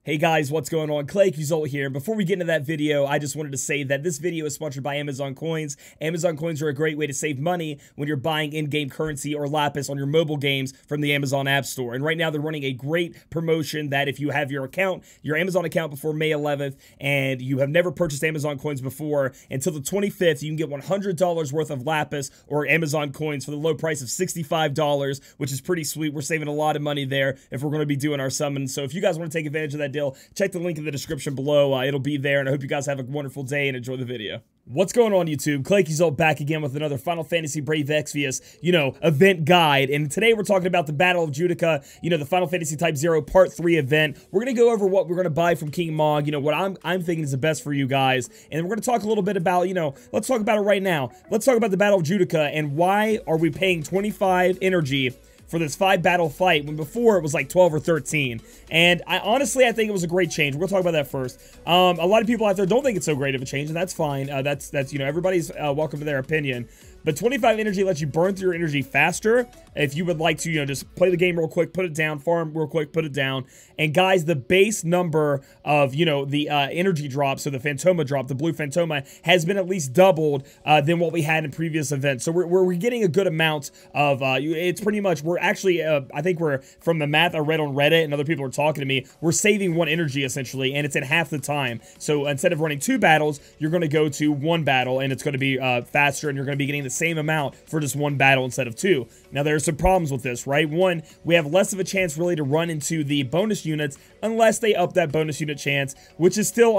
Hey guys, what's going on? Claycuzolt here. And before we get into that video, I just wanted to say that this video is sponsored by Amazon Coins. Amazon Coins are a great way to save money when you're buying in-game currency or Lapis on your mobile games from the Amazon App Store. And right now they're running a great promotion that if you have your Amazon account before May 11th, and you have never purchased Amazon Coins before, until the 25th, you can get $100 worth of Lapis or Amazon Coins for the low price of $65, which is pretty sweet. We're saving a lot of money there if we're going to be doing our summons. So if you guys want to take advantage of that deal, check the link in the description below. It'll be there, and I hope you guys have a wonderful day and enjoy the video. What's going on, YouTube? Claycuzolt back again with another Final Fantasy Brave Exvius, event guide. And today we're talking about the Battle of Judica, the Final Fantasy Type 0 Part 3 event. We're going to go over what we're going to buy from King Mog, what I'm thinking is the best for you guys. And we're going to talk a little bit about, let's talk about it right now. Let's talk about the Battle of Judica and why are we paying 25 energy for this 5-battle fight when before it was like 12 or 13. And I think it was a great change. We'll talk about that first. A lot of people out there don't think it's so great of a change, and that's fine. That's everybody's welcome to their opinion. But 25 energy lets you burn through your energy faster if you would like to, just play the game real quick, put it down, farm real quick, put it down. And guys, the base number of, the energy drop, so the Phantoma drop, the blue Phantoma, has been at least doubled than what we had in previous events. So we're getting a good amount of, it's pretty much, we're actually, I think we're, from the math I read on Reddit and other people are talking to me, we're saving 1 energy essentially, and it's in half the time. So instead of running 2 battles, you're going to go to 1 battle, and it's going to be faster, and you're going to be getting the same amount for just 1 battle instead of 2. Now, there's some problems with this, right? One, we have less of a chance really to run into the bonus units unless they up that bonus unit chance, which is still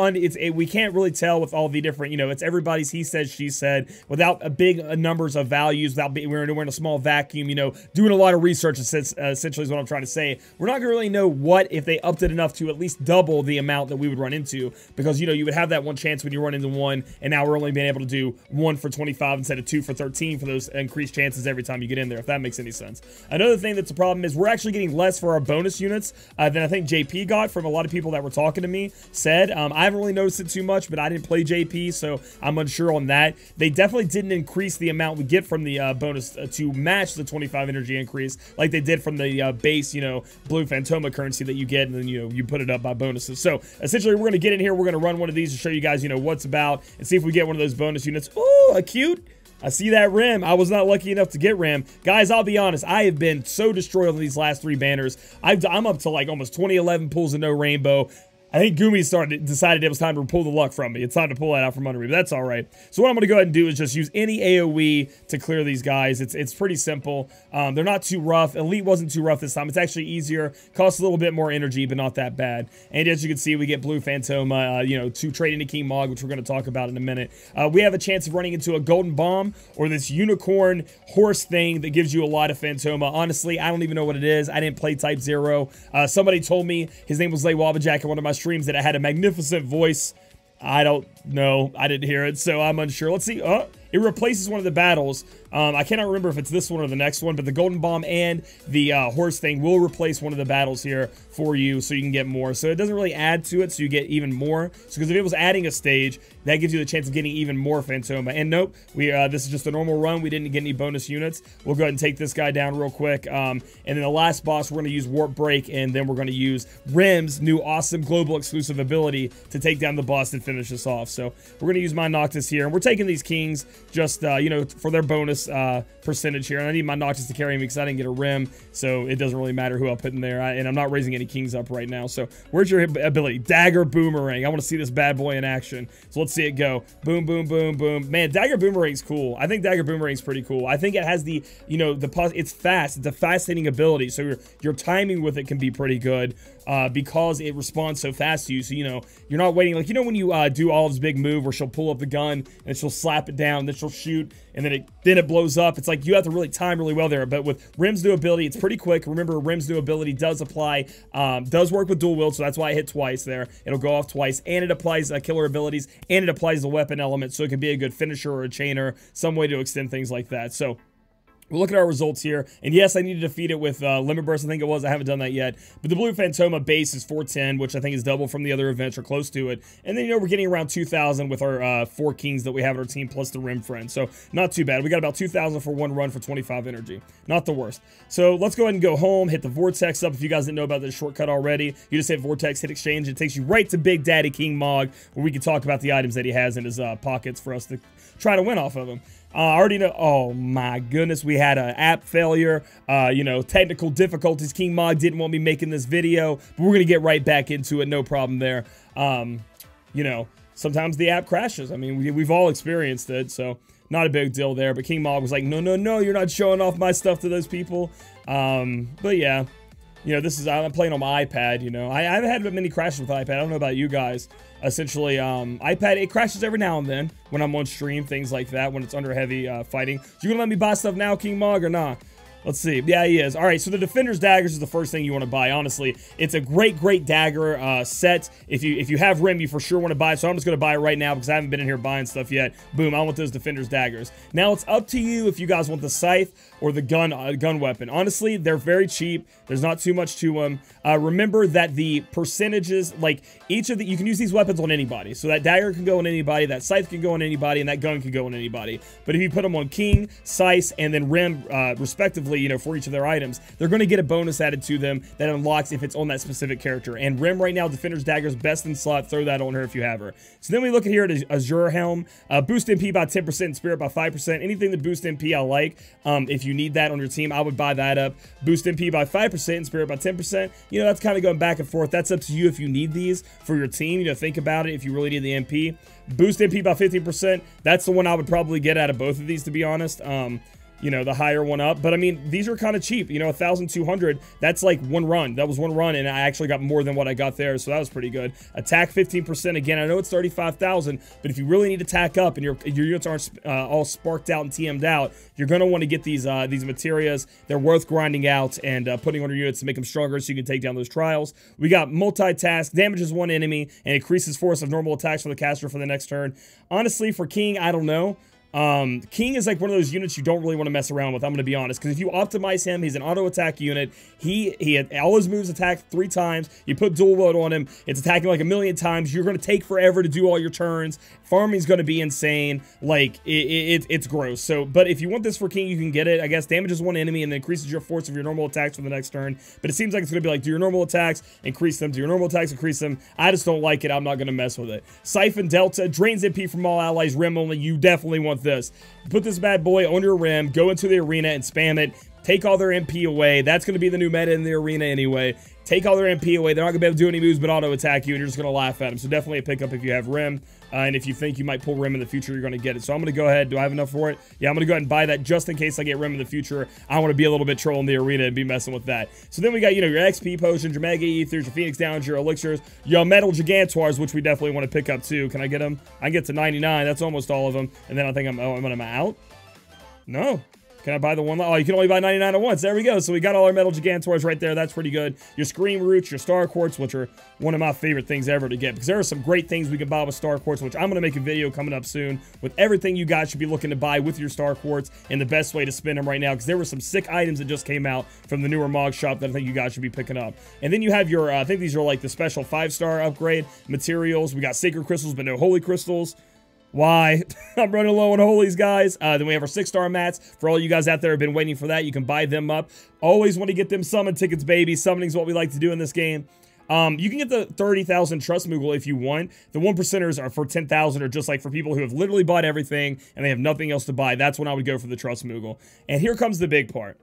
we can't really tell with all the different, it's everybody's he said, she said, without a big numbers of values, without we're in a small vacuum, doing a lot of research essentially is what I'm trying to say. We're not gonna really know what if they upped it enough to at least double the amount that we would run into, because you would have that 1 chance when you run into 1, and now we're only being able to do 1 for 25 instead of 2 for 13 for those increased chances every time you get in there, if that makes any sense. Another thing that's a problem is we're actually getting less for our bonus units than I think JP got from a lot of people that were talking to me said. I haven't really noticed it too much, but I didn't play JP, so I'm unsure on that. They definitely didn't increase the amount we get from the bonus to match the 25 energy increase like they did from the base, blue Phantoma currency that you get, and then, you put it up by bonuses. So essentially, we're going to get in here, we're going to run one of these to show you guys, what's about, and see if we get one of those bonus units. Oh, a cute. I see that Rim. I was not lucky enough to get Rim. Guys, I'll be honest. I have been so destroyed on these last 3 banners. I'm up to like almost 2011 pulls and no rainbow. I think Gumi decided it was time to pull the luck from me. It's time to pull that out from under me, but that's all right. So what I'm going to go ahead and do is just use any AoE to clear these guys. It's pretty simple. They're not too rough. Elite wasn't too rough this time. It's actually easier. Costs a little bit more energy, but not that bad. And as you can see, we get blue Phantoma, to trade into King Mog, which we're going to talk about in a minute. We have a chance of running into a Golden Bomb or this unicorn horse thing that gives you a lot of Phantoma. Honestly, I don't even know what it is. I didn't play Type 0. Somebody told me his name was Lay Wabbajack in one of my streams that it had a magnificent voice. I don't know. I didn't hear it, so I'm unsure. Let's see. It replaces one of the battles. I cannot remember if it's this one or the next one, but the Golden Bomb and the horse thing will replace one of the battles here for you, so you can get more. So it doesn't really add to it, so you get even more. So because if it was adding a stage, that gives you the chance of getting even more Phantoma. And nope, this is just a normal run. We didn't get any bonus units. We'll go ahead and take this guy down real quick. And then the last boss, we're going to use Warp Break, and then we're going to use Rim's new awesome global exclusive ability to take down the boss and finish this off. So we're going to use my Noctis here, and we're taking these kings just, for their bonus percentage here. And I need my Noctis to carry me because I didn't get a Rim, so it doesn't really matter who I'll put in there. And I'm not raising any kings up right now. So where's your ability? Dagger Boomerang. I want to see this bad boy in action. So let's see it go. Boom, boom, boom, boom. Man, Dagger Boomerang's cool. I think Dagger Boomerang's pretty cool. I think it has the, it's fast. It's a fast-hitting ability, so your timing with it can be pretty good because it responds so fast to you. So, you're not waiting. Like, when you do Olive's big move where she'll pull up the gun and she'll slap it down, then she'll shoot, and then it blows up. It's like you have to really time really well there. But with Rim's new ability, it's pretty quick. Remember, Rim's new ability does apply, does work with dual wield, so that's why I hit twice there. It'll go off twice, and it applies killer abilities, and it applies the weapon element, so it could be a good finisher or a chainer, some way to extend things like that. So We'll look at our results here, and yes, I need to defeat it with Limit Burst, I think it was. I haven't done that yet, but the Blue Phantoma base is 410, which I think is double from the other events, or close to it, and then, you know, we're getting around 2,000 with our 4 Kings that we have in our team, plus the Rim Friend, so not too bad. We got about 2,000 for one run for 25 energy. Not the worst. So let's go ahead and go home, hit the Vortex up. If you guys didn't know about this shortcut already, you just hit Vortex, hit Exchange, it takes you right to Big Daddy King Mog, where we can talk about the items that he has in his pockets for us to try to win off of him. I already know. Oh my goodness, we had an app failure. You know, technical difficulties. King Mog didn't want me making this video, but we're gonna get right back into it. No problem there. You know, sometimes the app crashes. I mean, we've all experienced it, so not a big deal there. But King Mog was like, no, no, no, you're not showing off my stuff to those people. But yeah, you know, this is, I'm playing on my iPad. You know, I haven't had many crashes with iPad. I don't know about you guys. Essentially, iPad, it crashes every now and then when I'm on stream, things like that, when it's under heavy fighting. So you gonna let me buy stuff now, King Mog, or not? Let's see. Yeah, he is. All right, so the Defender's Daggers is the first thing you want to buy, honestly. It's a great dagger set. If you have Rim, you for sure want to buy it, so I'm just going to buy it right now because I haven't been in here buying stuff yet. Boom, I want those Defender's Daggers. Now, it's up to you if you guys want the Scythe or the gun weapon. Honestly, they're very cheap. There's not too much to them. Remember that the percentages, like, each of the, you can use these weapons on anybody. So that dagger can go on anybody, that Scythe can go on anybody, and that gun can go on anybody. But if you put them on King, Scythe, and then Rim, respectively, you know, for each of their items, they're going to get a bonus added to them that unlocks if it's on that specific character. And Rim right now, Defender's Dagger's best in slot. Throw that on her if you have her. So then we look at here at Azure Helm. Boost MP by 10%, Spirit by 5%. Anything that boosts MP I like. If you need that on your team, I would buy that up. Boost MP by 5% and Spirit by 10%. You know, that's kind of going back and forth. That's up to you if you need these for your team. You know, think about it if you really need the MP. Boost MP by 15%. That's the one I would probably get out of both of these, to be honest. You know, the higher one up. But I mean, these are kind of cheap. You know, 1,200, that's like one run. That was one run, and I actually got more than what I got there, so that was pretty good. Attack 15%. Again, I know it's 35,000, but if you really need to tack up and your units aren't all sparked out and TM'd out, you're going to want to get these materias. They're worth grinding out and putting on your units to make them stronger so you can take down those trials. We got multitask, damages one enemy, and increases force of normal attacks for the caster for the next turn. Honestly, for King, I don't know. King is like one of those units you don't really want to mess around with, I'm going to be honest, because if you optimize him, he's an auto attack unit. He had all his moves attacked 3 times. You put dual load on him, it's attacking like 1,000,000 times. You're going to take forever to do all your turns. Farming's going to be insane. Like, it's gross. So, but if you want this for King, you can get it. I guess damages one enemy and then increases your force of your normal attacks for the next turn. But it seems like it's going to be like, do your normal attacks, increase them. Do your normal attacks, increase them. I just don't like it. I'm not going to mess with it. Siphon Delta drains MP from all allies. Rim only. You definitely want this. Put this bad boy on your Rim, go into the arena and spam it. Take all their MP away. That's going to be the new meta in the arena anyway. Take all their MP away. They're not going to be able to do any moves but auto attack you, and you're just going to laugh at them. So definitely a pickup if you have Rim. And if you think you might pull Rim in the future, you're going to get it. So I'm going to go ahead. Do I have enough for it? Yeah, I'm going to go ahead and buy that just in case I get Rim in the future. I want to be a little bit trolling the arena and be messing with that. So then we got, you know, your XP potions, your Mega Ethers, your Phoenix Downs, your Elixirs, your Metal Gigantoirs, which we definitely want to pick up too. Can I get them? I can get to 99. That's almost all of them. And then I think I'm out. No. Can I buy the one? Oh, you can only buy 99 at once. There we go. So we got all our Metal Gigantoirs right there. That's pretty good. Your Scream Roots, your Star Quartz, which are one of my favorite things ever to get, because there are some great things we can buy with Star Quartz, which I'm going to make a video coming up soon with everything you guys should be looking to buy with your Star Quartz and the best way to spend them right now, because there were some sick items that just came out from the newer Mog shop that I think you guys should be picking up. And then you have your, I think these are like the special 5-star upgrade materials. We got Sacred Crystals, but no Holy Crystals. Why? I'm running low on holies, guys. Then we have our 6-star mats. For all you guys out there who have been waiting for that, you can buy them up. Always want to get them summon tickets, baby. Summoning's what we like to do in this game. You can get the 30,000 Trust Moogle if you want. The 1%ers are for 10,000, or just like for people who have literally bought everything and they have nothing else to buy. That's when I would go for the Trust Moogle. And here comes the big part.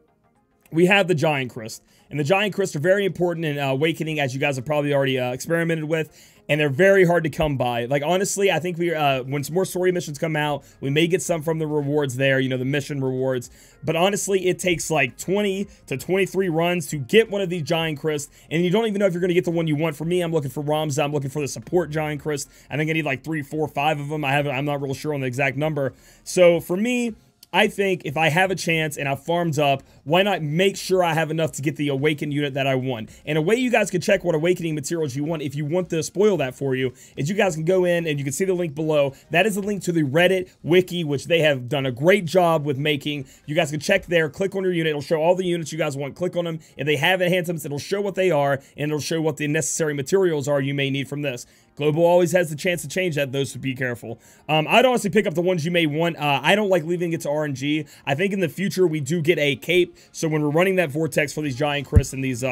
We have the Giant Crest. And the Giant Crest are very important in Awakening, as you guys have probably already experimented with. And they're very hard to come by. Like, honestly, I think when some more story missions come out, we may get some from the rewards there, you know, the mission rewards. But honestly, it takes like 20 to 23 runs to get one of these Giant Crisps, and you don't even know if you're going to get the one you want. For me, I'm looking for Ramza. I'm looking for the support Giant Crisp. I think I need like 3, 4, 5 of them. I'm not real sure on the exact number. So for me, I think if I have a chance and I've farmed up, why not make sure I have enough to get the Awakened unit that I want? And a way you guys can check what Awakening materials you want, if you want to spoil that for you, is you guys can go in and you can see the link below. That is a link to the Reddit wiki, which they have done a great job with making. You guys can check there, click on your unit, it'll show all the units you guys want, click on them. If they have enhancements, it'll show what they are, and it'll show what the necessary materials are you may need from this. Global always has the chance to change that, though, so be careful. I'd honestly pick up the ones you may want. I don't like leaving it to RNG. I think in the future we do get a cape, so when we're running that Vortex for these Giant Crysts and these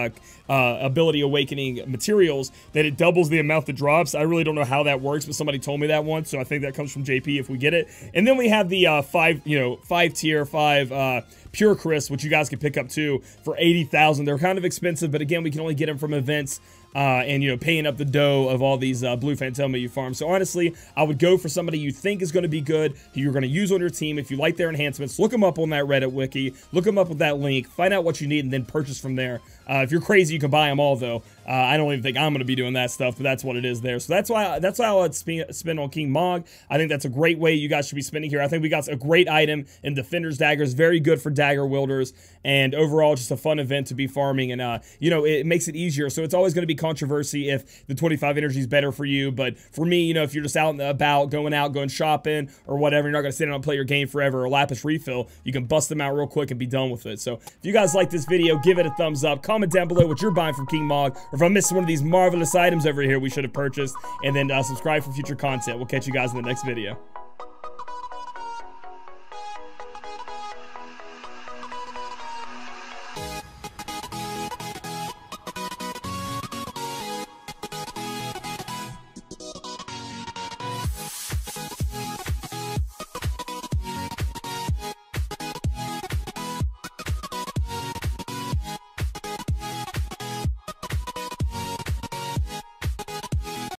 Ability Awakening materials, that it doubles the amount that drops. I really don't know how that works, but somebody told me that once, so I think that comes from JP if we get it. And then we have the 5 tier 5 Pure Crysts, which you guys can pick up too for 80,000. They're kind of expensive, but again, we can only get them from events. And, paying up the dough of all these Blue Phantoma you farm. So, honestly, I would go for somebody you think is going to be good, who you're going to use on your team. If you like their enhancements, look them up on that Reddit wiki. Look them up with that link. Find out what you need and then purchase from there. If you're crazy, you can buy them all, though. I don't even think I'm going to be doing that stuff, but that's what it is there. So, that's why I would spend on King Mog. I think that's a great way you guys should be spending here. I think we got a great item in Defender's Daggers. Very good for Dagger Wielders. And overall, just a fun event to be farming. And, it makes it easier. So, it's always going to be controversy if the 25 energy is better for you. But for me, if you're just out and about, going shopping or whatever, you're not going to sit down and play your game forever or Lapis refill, you can bust them out real quick and be done with it. So if you guys like this video, give it a thumbs up. Comment down below what you're buying from King Mog, or if I missed one of these marvelous items over here we should have purchased. And then subscribe for future content. We'll catch you guys in the next video.